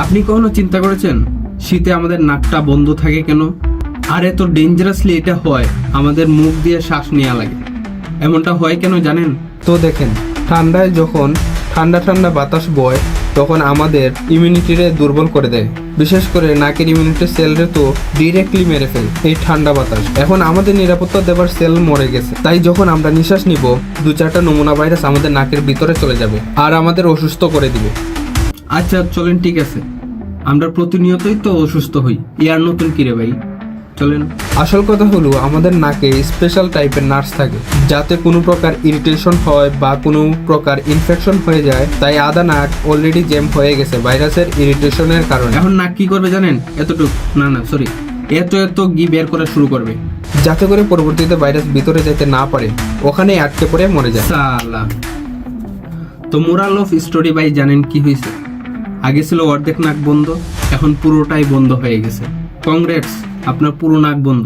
আপনি কখনো চিন্তা করেছেন শীতে আমাদের নাকটা বন্ধ থাকে কেন? আর এত ডেঞ্জারাসলি এটা হয় আমাদের মুখ দিয়ে শ্বাস নেওয়া লাগে। এমনটা হয় কেন জানেন? তো দেখেন, ঠান্ডায় যখন ঠান্ডা ঠান্ডা বাতাস বয় তখন আমাদের ইমিউনিটিরে দুর্বল করে দেয়। বিশেষ করে নাকের ইমিউনিটি সেলরে তো ডিরেক্টলি মেরে ফেলে এই ঠান্ডা বাতাস। এখন আমাদের নিরাপত্তা দেবার সেল মরে গেছে, তাই যখন আমরা নিঃশ্বাস নিব 2-4টা নমুনা ভাইরাস আমাদের নাকের ভিতরে চলে যাবে আর আমাদের অসুস্থ করে দিবে। আচ্ছা চলেন, ঠিক আছে, আমরা প্রতিনিয়তই তো অসুস্থ হই, ইয়ার নতুন কিরে ভাই, চলেন। আসল কথা হলো আমাদের নাকে স্পেশাল টাইপের নার্স থাকে, যাতে কোনো প্রকার ইরিটেশন হয় বা কোনো প্রকার ইনফেকশন হয়ে যায়। তাই আধা নাক অলরেডি জ্যাম হয়ে গেছে ভাইরাসের ইরিটেশনের কারণে। এখন নাক কি করবে জানেন? এতটুক না সরি, এত ঘি বের করা শুরু করবে, যাতে করে পরবর্তীতে ভাইরাস ভিতরে যেতে না পারে, ওখানেই আটকে পড়ে মরে যায়। সালা। তো মোরাল অফ স্টোরি ভাই জানেন কি হয়েছে? আগে ছিল অর্ধেক নাক বন্ধ, এখন পুরোটাই বন্ধ হয়ে গেছে। কংগ্রেটস, আপনার পুরো নাক বন্ধ।